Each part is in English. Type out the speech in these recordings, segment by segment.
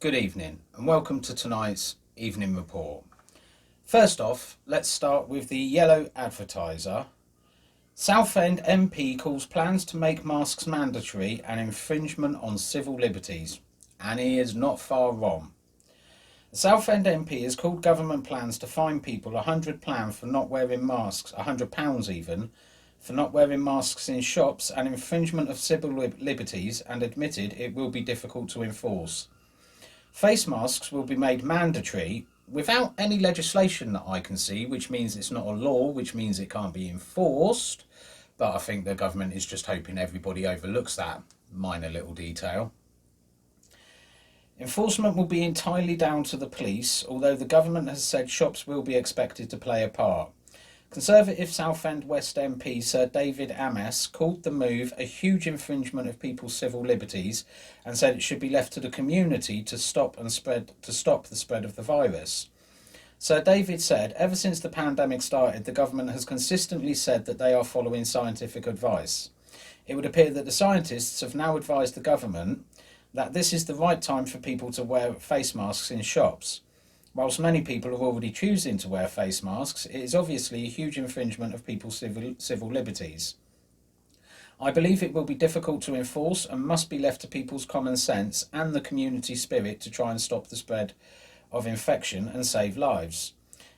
Good evening and welcome to tonight's evening report. First off, let's start with the yellow advertiser. Southend MP calls plans to make masks mandatory an infringement on civil liberties, and he is not far wrong. The Southend MP has called government plans to fine people £100 for not wearing masks, £100 even, for not wearing masks in shops an infringement of civil liberties, and admitted it will be difficult to enforce. Face masks will be made mandatory without any legislation that I can see, which means it's not a law, which means it can't be enforced. But I think the government is just hoping everybody overlooks that minor little detail. Enforcement will be entirely down to the police, although the government has said shops will be expected to play a part. Conservative Southend West MP Sir David Ames called the move a huge infringement of people's civil liberties and said it should be left to the community to stop the spread of the virus. Sir David said, ever since the pandemic started, the government has consistently said that they are following scientific advice. It would appear that the scientists have now advised the government that this is the right time for people to wear face masks in shops. Whilst many people are already choosing to wear face masks, it is obviously a huge infringement of people's civil liberties. I believe it will be difficult to enforce and must be left to people's common sense and the community spirit to try and stop the spread of infection and save lives.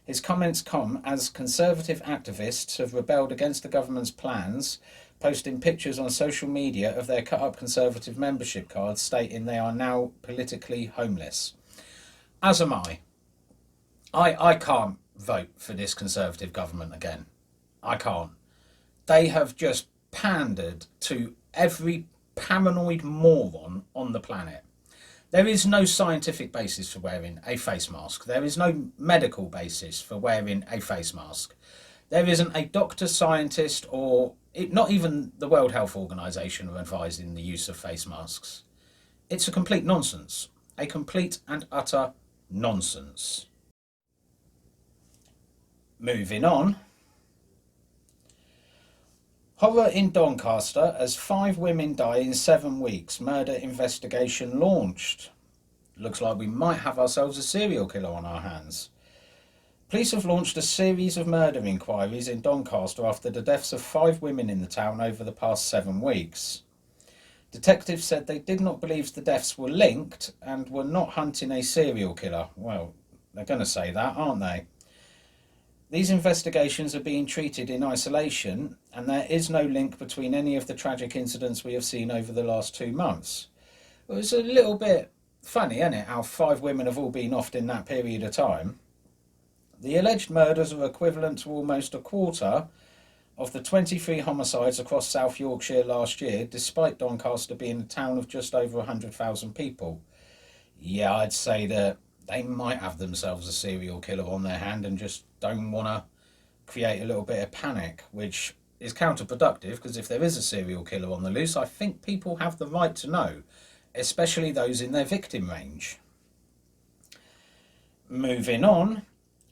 His comments come as conservative activists have rebelled against the government's plans, posting pictures on social media of their cut-up conservative membership cards stating they are now politically homeless. As am I. I can't vote for this Conservative government again. I can't. They have just pandered to every paranoid moron on the planet. There is no scientific basis for wearing a face mask. There is no medical basis for wearing a face mask. There isn't a doctor, scientist, not even the World Health Organization are advising the use of face masks. It's a complete nonsense. A complete and utter nonsense. Moving on. Horror in Doncaster as 5 women die in 7 weeks. Murder investigation launched. Looks like we might have ourselves a serial killer on our hands. Police have launched a series of murder inquiries in Doncaster after the deaths of 5 women in the town over the past 7 weeks. Detectives said they did not believe the deaths were linked and were not hunting a serial killer. Well, they're going to say that, aren't they? These investigations are being treated in isolation, and there is no link between any of the tragic incidents we have seen over the last 2 months. Well, it's a little bit funny, isn't it, how 5 women have all been offed in that period of time. The alleged murders are equivalent to almost a quarter of the 23 homicides across South Yorkshire last year, despite Doncaster being a town of just over 100,000 people. Yeah, I'd say that they might have themselves a serial killer on their hand and just don't want to create a little bit of panic, which is counterproductive, because if there is a serial killer on the loose, I think people have the right to know, especially those in their victim range. Moving on.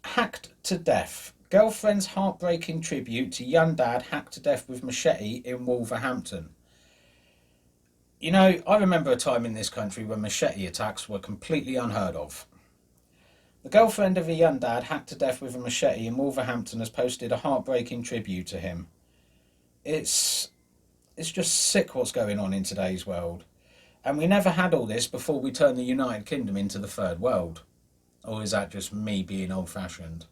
Hacked to death. Girlfriend's heartbreaking tribute to young dad hacked to death with machete in Wolverhampton. You know, I remember a time in this country when machete attacks were completely unheard of. The girlfriend of a young dad hacked to death with a machete in Wolverhampton has posted a heartbreaking tribute to him. It's just sick what's going on in today's world. And we never had all this before we turned the United Kingdom into the third world. Or is that just me being old-fashioned?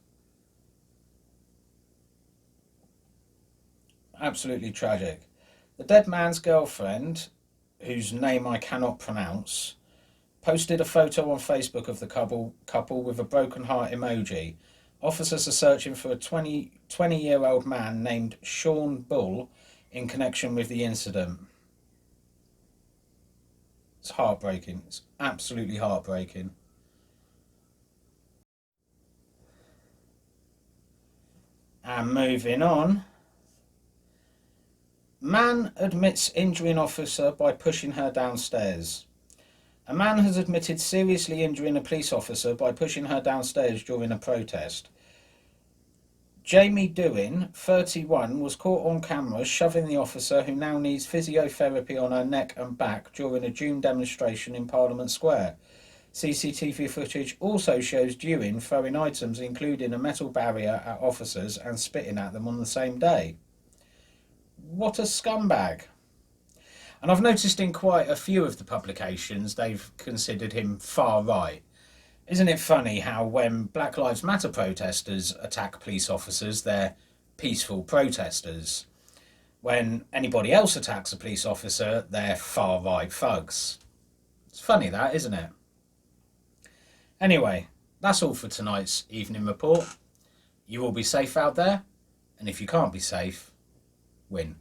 Absolutely tragic. The dead man's girlfriend, whose name I cannot pronounce, posted a photo on Facebook of the couple with a broken heart emoji. Officers are searching for a 20-year-old man named Sean Bull in connection with the incident. It's heartbreaking. It's absolutely heartbreaking. And moving on. Man admits injuring officer by pushing her downstairs. A man has admitted seriously injuring a police officer by pushing her downstairs during a protest. Jamie Dewin, 31, was caught on camera shoving the officer, who now needs physiotherapy on her neck and back, during a June demonstration in Parliament Square. CCTV footage also shows Dewin throwing items including a metal barrier at officers and spitting at them on the same day. What a scumbag. And I've noticed in quite a few of the publications they've considered him far right. Isn't it funny how when Black Lives Matter protesters attack police officers, they're peaceful protesters? When anybody else attacks a police officer, they're far right thugs. It's funny that, isn't it? Anyway, that's all for tonight's evening report. You all be safe out there, and if you can't be safe, win.